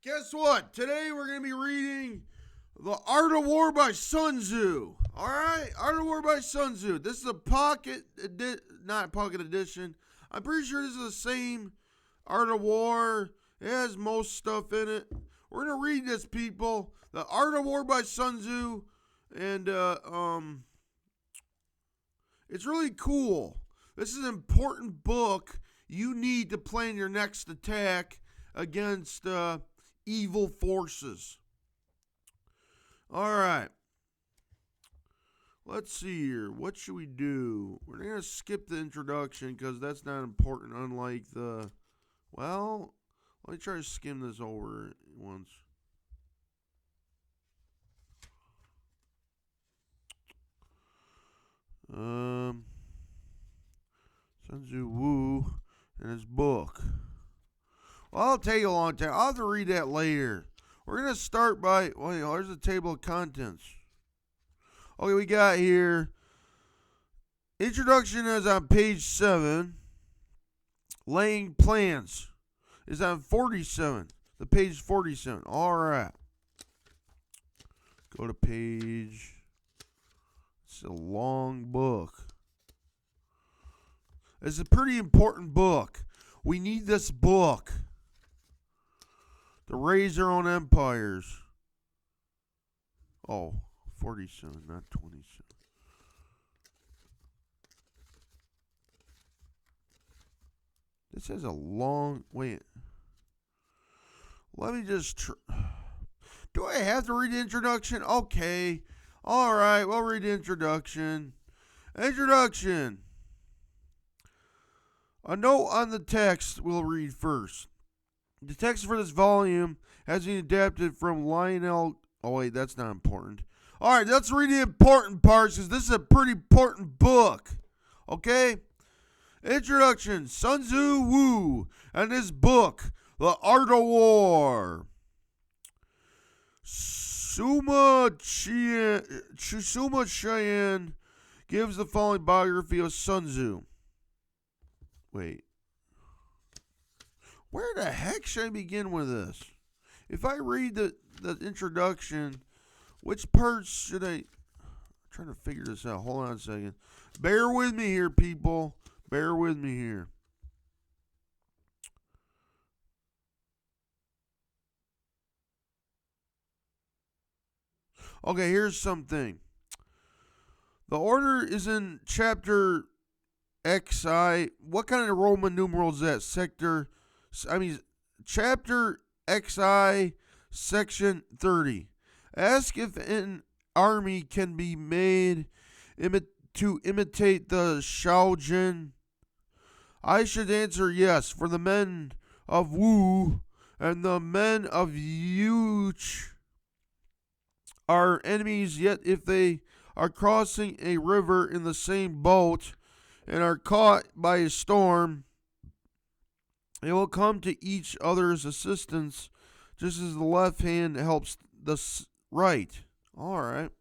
Guess what? Today we're going to be reading The Art of War by Sun Tzu. Alright? Art of War by Sun Tzu. This is a not pocket edition. I'm pretty sure this is the same Art of War. It has most stuff in it. We're going to read this, people. The Art of War by Sun Tzu. And, it's really cool. This is an important book you need to plan your next attack against, evil forces. Alright. Let's see here. What should we do? We're going to skip the introduction because that's not important, unlike the... Well, let me try to skim this over once. Sun Tzu Wu and his book. Well, I'll take a long time. I'll have to read that later. We're going to start by... Well, there's the table of contents. Okay, we got here... Introduction is on page 7. Laying plans is on 47. The page 47. All right. Go to page... It's a long book. It's a pretty important book. We need this book to raise our own empires. Oh, 47, not 27. This has a long... Wait. Let me just... Do I have to read the introduction? Okay. Alright, we'll read the introduction. Introduction. A note on the text we'll read first. The text for this volume has been adapted from Lionel... Oh, wait, that's not important. Alright, let's read the important parts because this is a pretty important book. Okay? Introduction. Sun Tzu Wu and his book, The Art of War. Suma Cheyenne gives the following biography of Sun Tzu. Wait. Where the heck should I begin with this? If I read the introduction, which parts should I... I'm trying to figure this out. Hold on a second. Bear with me here, people. Bear with me here. Okay, here's something. The order is in chapter XI. What kind of Roman numeral is that? Chapter XI, section 30. Ask if an army can be made to imitate the Shaojin. I should answer yes, for the men of Wu and the men of Yuch are enemies, yet if they are crossing a river in the same boat and are caught by a storm, they will come to each other's assistance, just as the left hand helps the right. All right.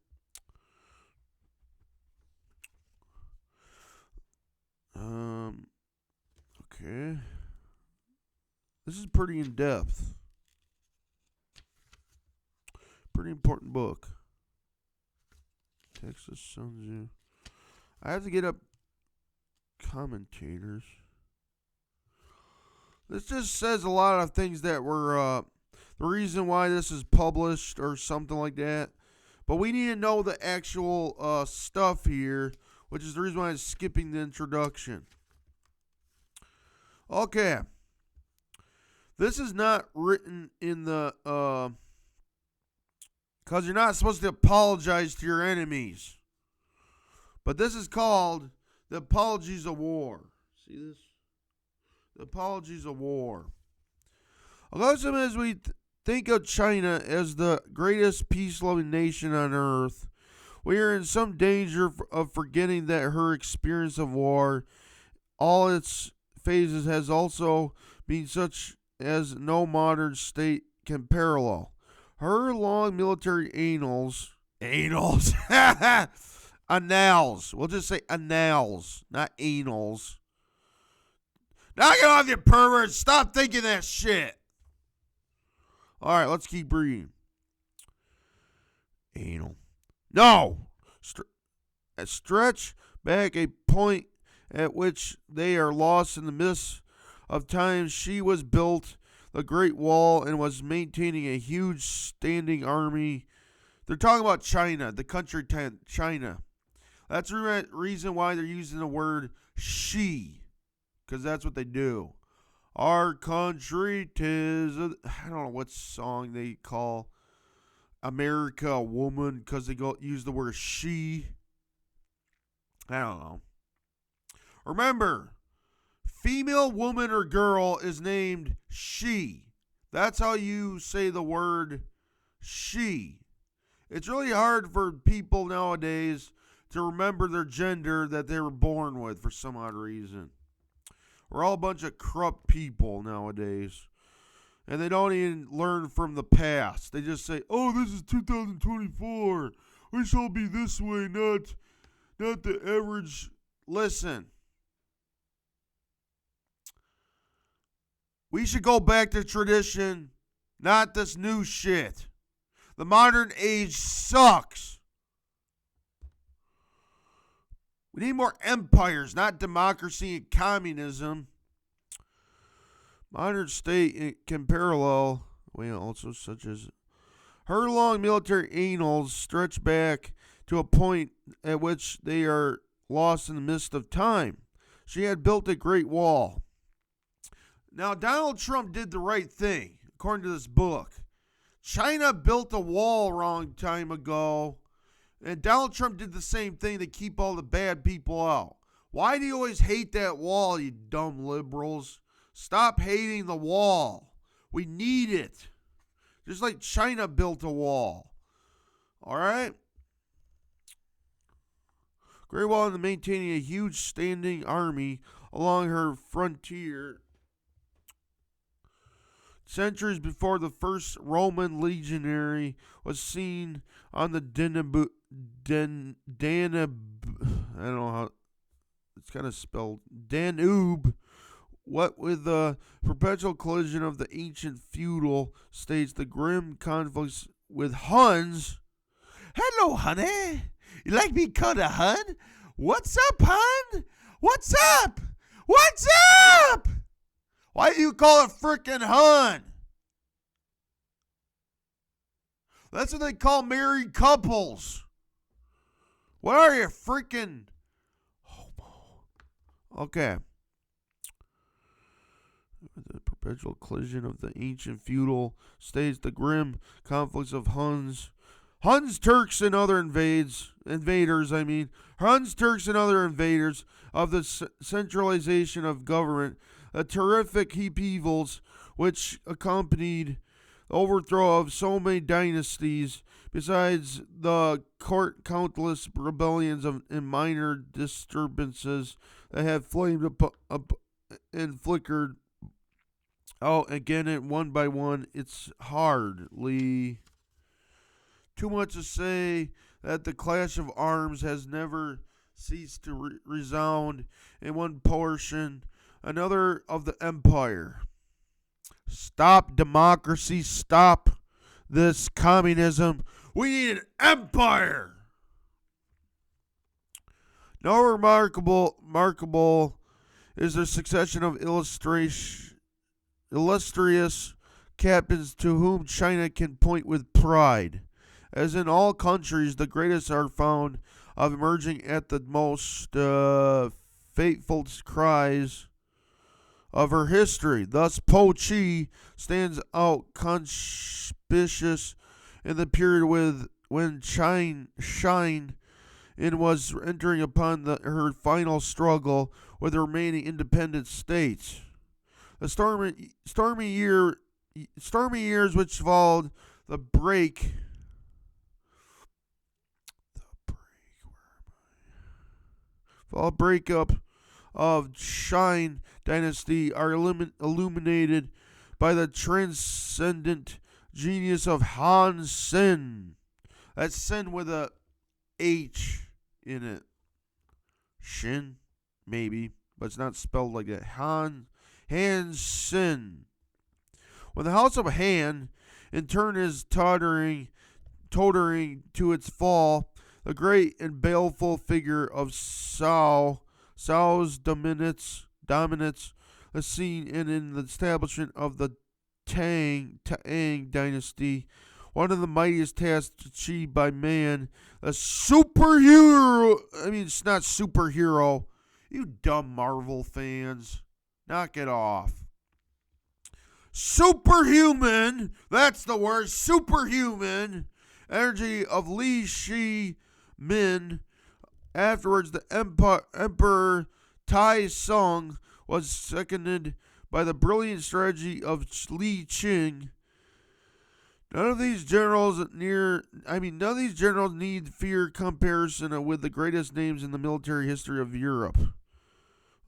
Okay. This is pretty in depth. Pretty important book. Texas Sun Tzu. I have to get up commentators. This just says a lot of things that were the reason why this is published or something like that. But we need to know the actual stuff here, which is the reason why I'm skipping the introduction. Okay. This is not written in the... because you're not supposed to apologize to your enemies. But this is called the Apologies of War. See this? The Apologies of War. Also, as we think of China as the greatest peace-loving nation on earth, we are in some danger of forgetting that her experience of war, all its phases, has also been such as no modern state can parallel. Her long military annals, annals, we'll just say annals, not annals. Knock it off, you perverts. Stop thinking that shit. All right, let's keep reading. Anal. No! Stretch back a point at which they are lost in the mist of time. She was built the Great Wall and was maintaining a huge standing army. They're talking about China, the country China. That's the reason why they're using the word she, because that's what they do. Our country, tis I don't know what song they call America a woman, because they use the word she. I don't know. Remember, female, woman, or girl is named she. That's how you say the word she. It's really hard for people nowadays to remember their gender that they were born with for some odd reason. We're all a bunch of corrupt people nowadays. And they don't even learn from the past. They just say, oh, this is 2024. We shall be this way, not the average. Listen. We should go back to tradition, not this new shit. The modern age sucks. We need more empires, not democracy and communism. Modern state can parallel, also such as her long military annals stretch back to a point at which they are lost in the mist of time. She had built a great wall. Now, Donald Trump did the right thing, according to this book. China built a wall a long time ago, and Donald Trump did the same thing to keep all the bad people out. Why do you always hate that wall, you dumb liberals? Stop hating the wall. We need it. Just like China built a wall. All right? Great Wall is maintaining a huge standing army along her frontier. Centuries before the first Roman legionary was seen on the Danube, I don't know how it's kind of spelled, Danube. What with the perpetual collision of the ancient feudal states, the grim conflicts with Huns. Hello, honey. You like me called a Hun? What's up, Hun? What's up? What's up? Why do you call it frickin' Hun? That's what they call married couples. What are you, freaking homo? Okay. The perpetual collision of the ancient feudal states, the grim conflicts of Huns, Turks, and other invaders. Huns, Turks, and other invaders of the centralization of government, the terrific upheavals which accompanied the overthrow of so many dynasties, besides the countless rebellions and minor disturbances that have flamed up and flickered out again and one by one. It's hardly too much to say that the clash of arms has never ceased to resound in one portion, another of the empire. Stop democracy, stop this communism. We need an empire. No remarkable is the succession of illustrious captains to whom China can point with pride. As in all countries, the greatest are found of emerging at the most fateful cries of her history. Thus, Po Chi stands out conspicuous in the period when China was entering upon her final struggle with the remaining independent states. The stormy years which followed the breakup of Shine dynasty are illuminated by the transcendent genius of Han Sen. That's Sen with a H in it. Shin, maybe, but it's not spelled like that. Han Sen. When the House of Han in turn is tottering to its fall. The great and baleful figure of Cao's dominance the scene and in the establishment of the Tang dynasty, one of the mightiest tasks achieved by man, a superhero. I mean, it's not superhero. You dumb Marvel fans. Knock it off. Superhuman, that's the word, superhuman energy of Li Shi Min. Afterwards, the Emperor Tai Sung was seconded by the brilliant strategy of Li Qing. None of these generals need fear comparison with the greatest names in the military history of Europe.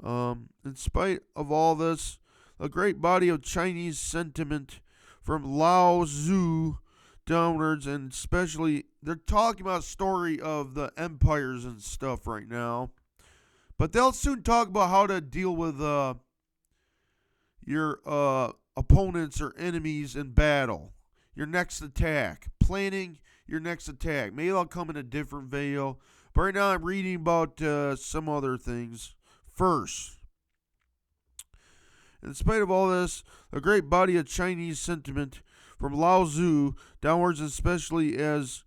In spite of all this, a great body of Chinese sentiment from Lao Tzu downwards, and especially, they're talking about a story of the empires and stuff right now. But they'll soon talk about how to deal with your opponents or enemies in battle. Your next attack. Planning your next attack. Maybe I'll come in a different video. But right now I'm reading about some other things. First, in spite of all this, a great body of Chinese sentiment from Lao Tzu downwards, especially as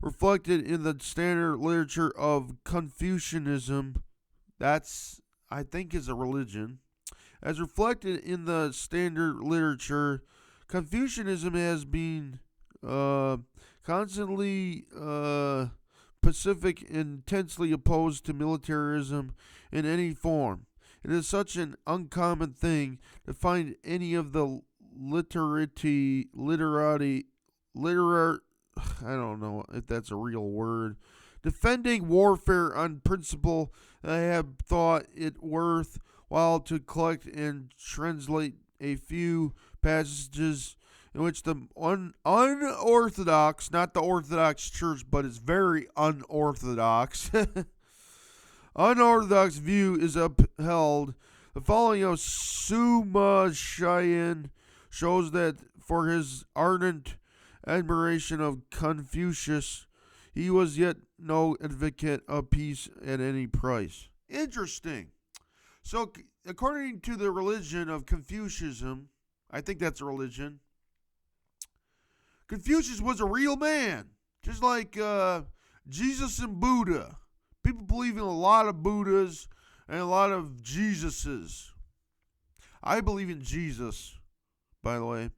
reflected in the standard literature of Confucianism, that's, I think, is a religion. As reflected in the standard literature, Confucianism has been constantly pacific, intensely opposed to militarism in any form. It is such an uncommon thing to find any of the literati, I don't know if that's a real word, defending warfare on principle that I have thought it worth while to collect and translate a few passages in which the unorthodox, not the Orthodox Church, but it's very unorthodox, unorthodox view is upheld. The following of Suma Cheyenne shows that for his ardent admiration of Confucius, he was yet no advocate of peace at any price. Interesting. So, according to the religion of Confucianism, I think that's a religion, Confucius was a real man, just like Jesus and Buddha. People believe in a lot of Buddhas and a lot of Jesuses. I believe in Jesus, by the way.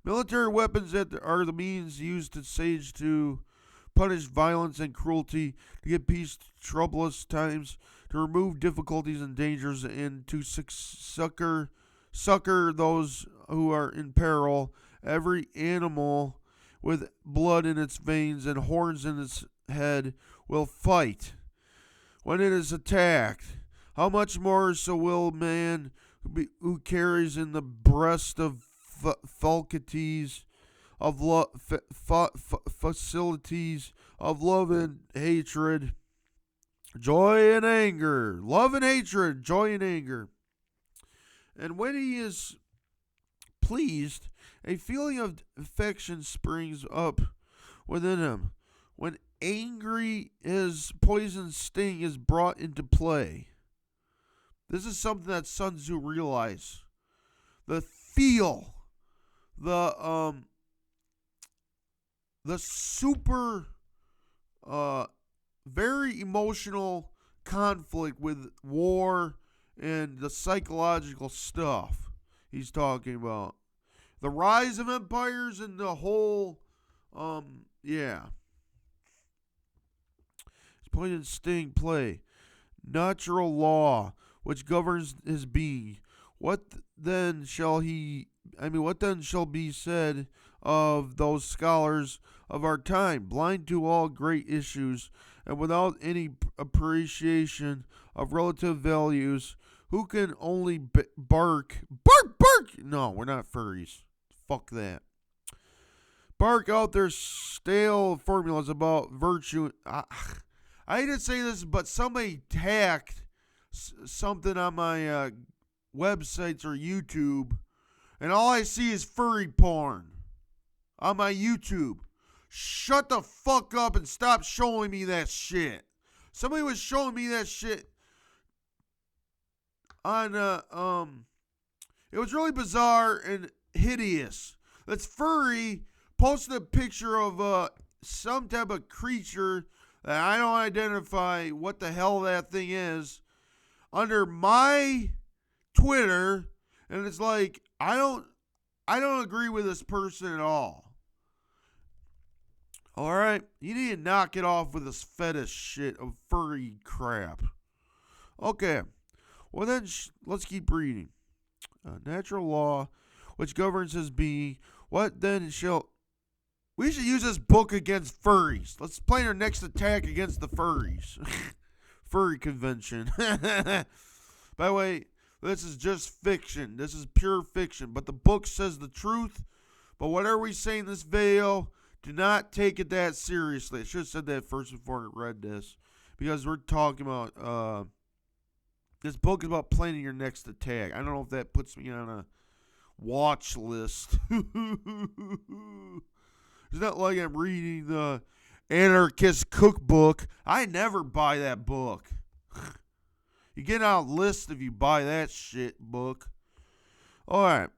Military weapons that are the means used to punish violence and cruelty, to get peace to troublous times, to remove difficulties and dangers, and to succor those who are in peril. Every animal with blood in its veins and horns in its head will fight when it is attacked. How much more so will man who carries in the breast of faculties of facilities of love and hatred, joy and anger, love and hatred, joy and anger. And when he is pleased, a feeling of affection springs up within him. When angry, his poison sting is brought into play. This is something that Sun Tzu realized. The super, very emotional conflict with war and the psychological stuff he's talking about. The rise of empires and the whole, His poison sting play. Natural law, which governs his being. What then shall be said of those scholars of our time, blind to all great issues and without any appreciation of relative values, who can only bark? No, we're not furries. Fuck that. Bark out their stale formulas about virtue. I hate to say this, but somebody hacked something on my websites or YouTube, and all I see is furry porn. on my YouTube. Shut the fuck up and stop showing me that shit. Somebody was showing me that shit on it was really bizarre and hideous. This furry posted a picture of some type of creature that I don't identify what the hell that thing is under my Twitter, and it's like I don't agree with this person at all. All right, you need to knock it off with this fetish shit of furry crap. Okay, well then let's keep reading. Natural law, which governs his being. What then shall... We should use this book against furries. Let's plan our next attack against the furries. Furry convention. By the way, this is just fiction. This is pure fiction. But the book says the truth. But whatever we say in this video, do not take it that seriously. I should have said that first before I read this. Because we're talking about... this book is about planning your next attack. I don't know if that puts me on a watch list. It's not like I'm reading the Anarchist Cookbook. I never buy that book. You get on a list if you buy that shit book. Alright.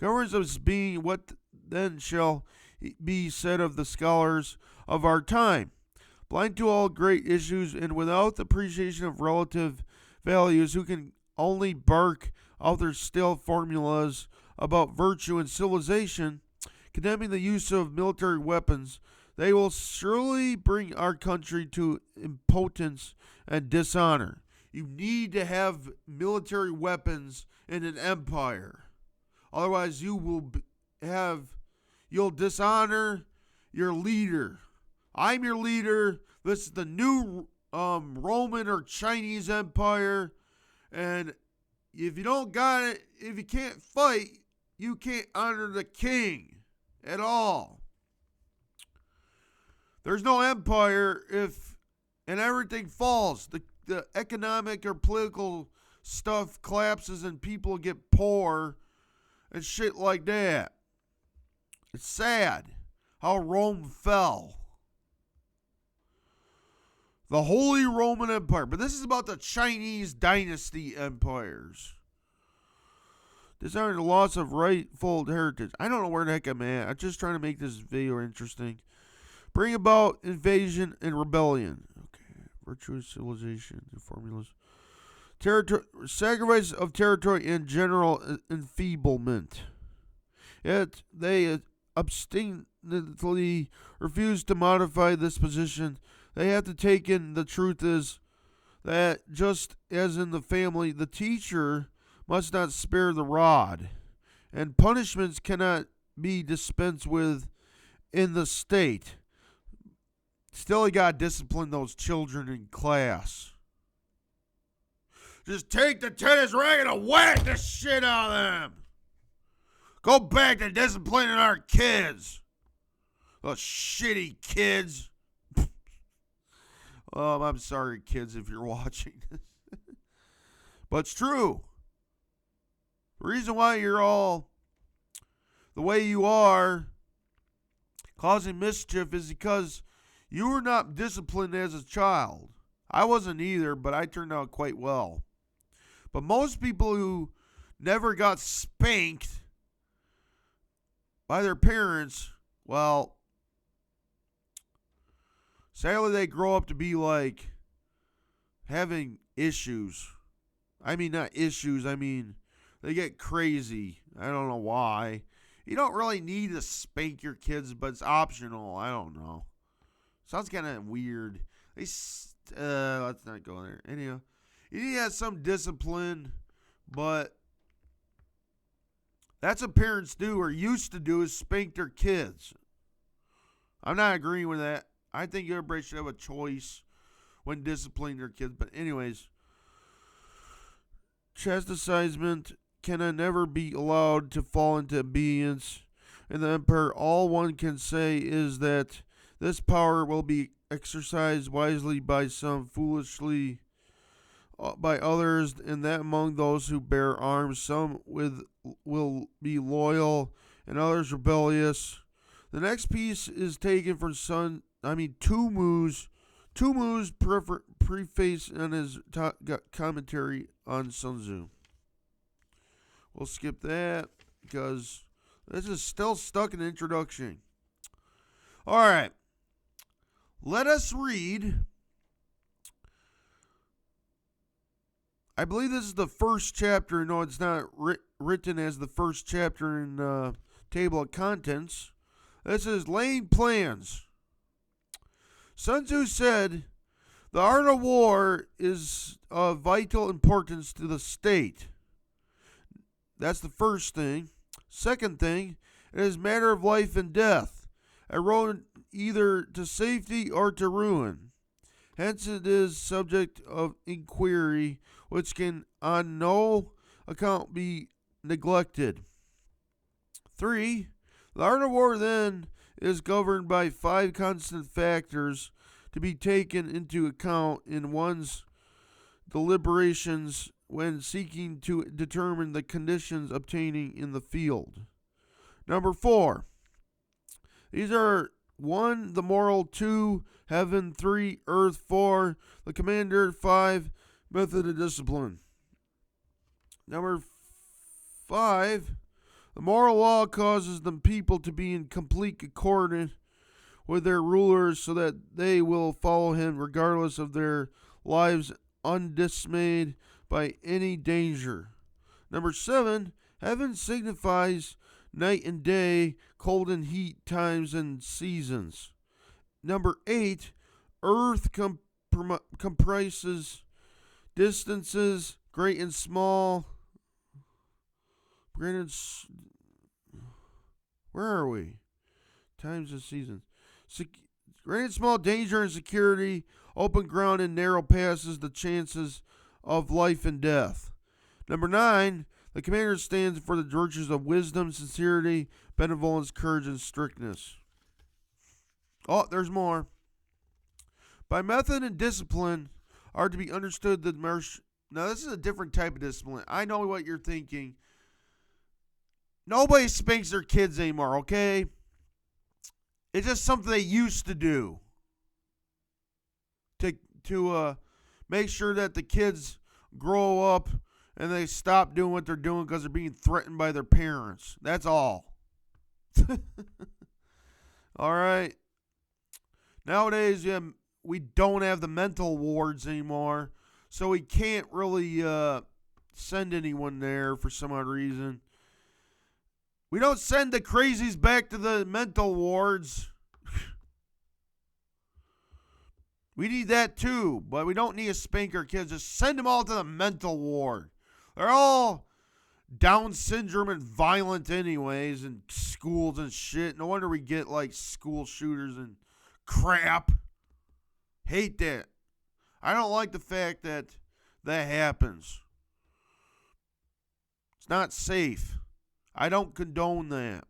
Governance of being, what then shall be said of the scholars of our time? Blind to all great issues and without the appreciation of relative values, who can only bark out their stale formulas about virtue and civilization, condemning the use of military weapons, they will surely bring our country to impotence and dishonor. You need to have military weapons in an empire. Otherwise, you'll dishonor your leader. I'm your leader. This is the new Roman or Chinese empire. And if you don't got it, if you can't fight, you can't honor the king at all. There's no empire and everything falls. The economic or political stuff collapses and people get poor and shit like that. It's sad how Rome fell. The Holy Roman Empire. But this is about the Chinese dynasty empires. Dishonor the loss of rightful heritage. I don't know where the heck I'm at. I'm just trying to make this video interesting. Bring about invasion and rebellion. Okay. Virtuous civilization. The formulas. Sacrifice of territory and general enfeeblement. Yet they obstinately refuse to modify this position. They have to take in the truth is that just as in the family, the teacher must not spare the rod, and punishments cannot be dispensed with in the state. Still, you got to discipline those children in class. Just take the tennis racket and whack the shit out of them. Go back to disciplining our kids. Those shitty kids. I'm sorry, kids, if you're watching this. But it's true. The reason why you're all the way you are, causing mischief, is because you were not disciplined as a child. I wasn't either, but I turned out quite well. But most people who never got spanked by their parents, well, sadly they grow up to be like having issues. I mean, not issues, I mean, they get crazy. I don't know why. You don't really need to spank your kids, but it's optional. I don't know. Sounds kind of weird. Let's not go there. Anyhow, you need to have some discipline, but that's what parents do or used to do, is spank their kids. I'm not agreeing with that. I think everybody should have a choice when disciplining their kids. But anyways, chastisement can never be allowed to fall into obedience. In the empire, all one can say is that this power will be exercised wisely by some, foolishly by others, and that among those who bear arms, some will be loyal and others rebellious. The next piece is taken from Two Mu's preface and his commentary on Sun Tzu. We'll skip that because this is still stuck in the introduction. All right. Let us read. I believe this is the first chapter. No, it's not written as the first chapter in the table of contents. This is laying plans. Sun Tzu said, the art of war is of vital importance to the state. That's the first thing. Second thing, it is a matter of life and death, a road either to safety or to ruin. Hence it is subject of inquiry, which can on no account be neglected. 3. The art of war, then, is governed by 5 constant factors to be taken into account in one's deliberations when seeking to determine the conditions obtaining in the field. Number 4. These are 1. The moral, 2. Heaven, 3. Earth, 4. The commander, 5. Method of discipline. Number 5. The moral law causes the people to be in complete accordance with their rulers so that they will follow him regardless of their lives undismayed by any danger. Number 7. Heaven signifies night and day, cold and heat, times and seasons. Number 8. Earth comprises distances, great and small. Where are we? Times and seasons. Great and small, danger and security, open ground and narrow passes, the chances of life and death. Number 9. The commander stands for the virtues of wisdom, sincerity, benevolence, courage, and strictness. Oh, there's more. By method and discipline are to be understood the Now, this is a different type of discipline. I know what you're thinking. Nobody spanks their kids anymore, okay? It's just something they used to do to make sure that the kids grow up and they stop doing what they're doing because they're being threatened by their parents. That's all. All right. Nowadays, we don't have the mental wards anymore, so we can't really send anyone there for some odd reason. We don't send the crazies back to the mental wards. We need that too, but we don't need to spank our kids. Just send them all to the mental ward. They're all Down syndrome and violent anyways in schools and shit. No wonder we get like school shooters and crap. Hate that. I don't like the fact that happens. It's not safe. I don't condone that.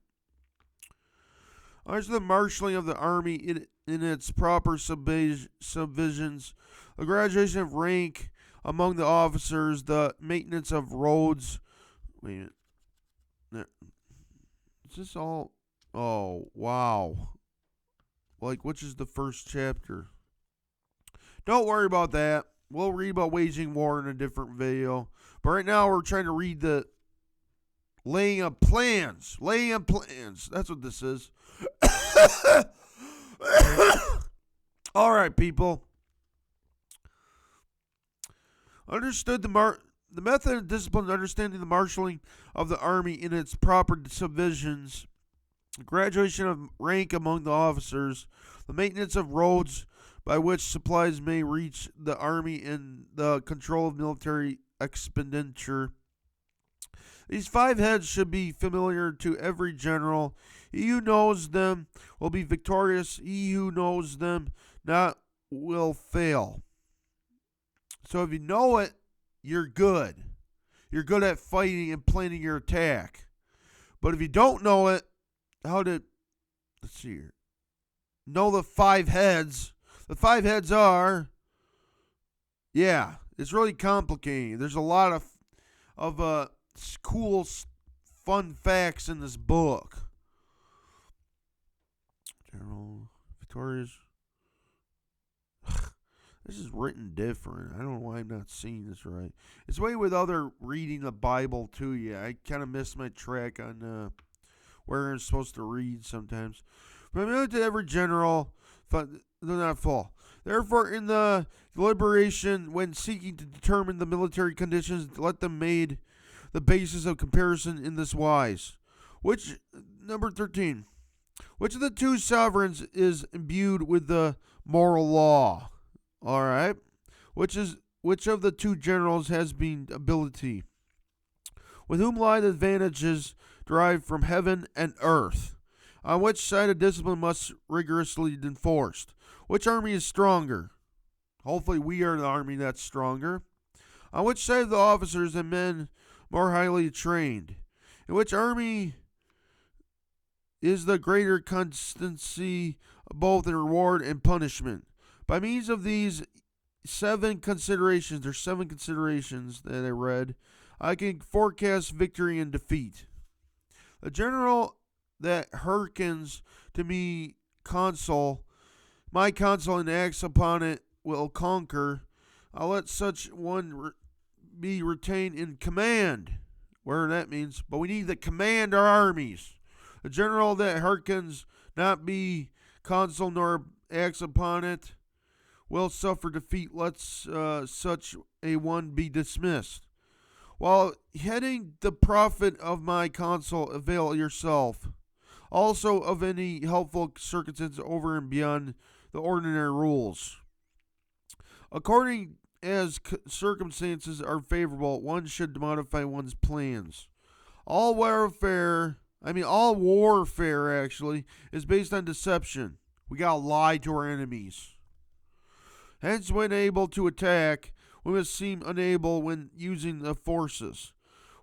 As the marshaling of the Army in its proper subdivisions, a graduation of rank among the officers, the maintenance of roads. Wait a minute. Is this all? Oh, wow. Like, which is the first chapter? Don't worry about that. We'll read about waging war in a different video. But right now, we're trying to read the laying of plans. Laying of plans. That's what this is. All right, people. Understood the method and discipline, understanding the marshaling of the Army in its proper subdivisions, graduation of rank among the officers, the maintenance of roads by which supplies may reach the Army, and the control of military expenditure. These 5 heads should be familiar to every general. He who knows them will be victorious. He who knows them not will fail. So if you know it, you're good. You're good at fighting and planning your attack. But if you don't know it, let's see here. Know the 5 heads. The 5 heads are, it's really complicated. There's a lot of cool, fun facts in this book. victorious. This is written different. I don't know why I'm not seeing this right. It's way with other reading the Bible too. Yeah, I kind of missed my track on where I'm supposed to read sometimes. But to every general, they're not full. Therefore, in the deliberation, when seeking to determine the military conditions, let them made the basis of comparison in this wise. Which, number 13, which of the two sovereigns is imbued with the moral law? All right. Which of the two generals has been ability? With whom lie the advantages derived from heaven and earth? On which side of discipline must rigorously be enforced? Which army is stronger? Hopefully we are the army that's stronger. On which side of the officers and men more highly trained? In which army is the greater constancy both in reward and punishment? By means of these seven considerations that I read, I can forecast victory and defeat. The general that hearkens to me my counsel, and acts upon it will conquer. I'll let such one be retained in command, where that means, but we need to command our armies. The general that hearkens not be counsel nor acts upon it will suffer defeat. Let such a one be dismissed. While heading the profit of my counsel, avail yourself also of any helpful circumstance over and beyond the ordinary rules. According as circumstances are favorable, one should modify one's plans. All warfare actually is based on deception. We gotta lie to our enemies. Hence, when able to attack, we must seem unable when using the forces.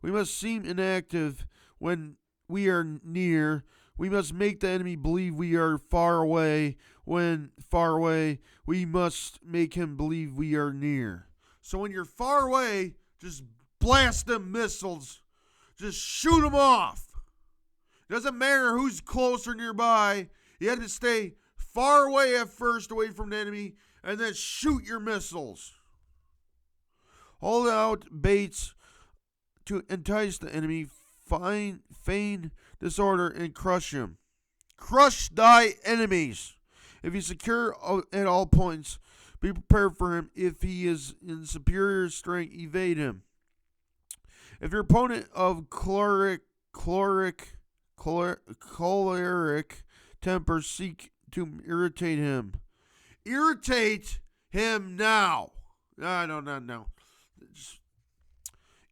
We must seem inactive when we are near. We must make the enemy believe we are far away. When far away, we must make him believe we are near. So when you're far away, just blast them missiles. Just shoot them off. Doesn't matter who's closer nearby. You have to stay far away at first, away from the enemy, and then shoot your missiles. Hold out baits to entice the enemy, feign disorder, and crush him. Crush thy enemies. If he secure at all points, be prepared for him. If he is in superior strength, evade him. If your opponent of choleric temper, seek to irritate him. Irritate him now. No. Just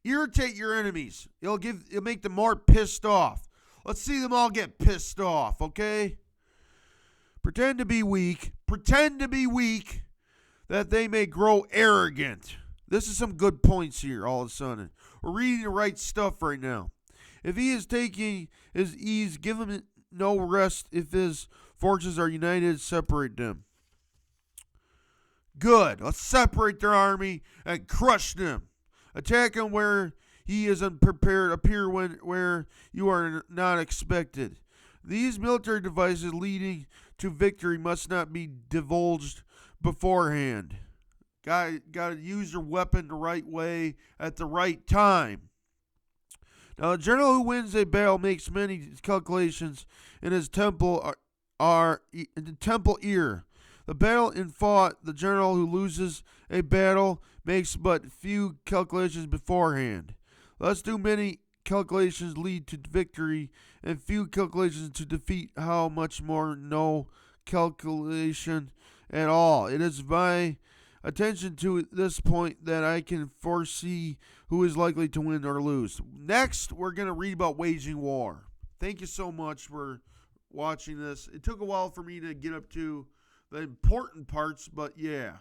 irritate your enemies. It'll make them more pissed off. Let's see them all get pissed off, okay? Pretend to be weak, that they may grow arrogant. This is some good points here all of a sudden. We're reading the right stuff right now. If he is taking his ease, give him no rest. If his forces are united, separate them. Good. Let's separate their army and crush them. Attack him where he is unprepared. Appear where you are not expected. These military devices leading to victory must not be divulged beforehand. Got to use your weapon the right way at the right time. Now, the general who wins a battle makes many calculations in his temple ear. The battle in fought, the general who loses a battle makes but few calculations beforehand. Thus do many calculations lead to victory, and few calculations to defeat. How much more no calculation at all. It is my attention to this point that I can foresee who is likely to win or lose. Next, we're going to read about waging war. Thank you so much for watching this. It took a while for me to get up to the important parts, but yeah.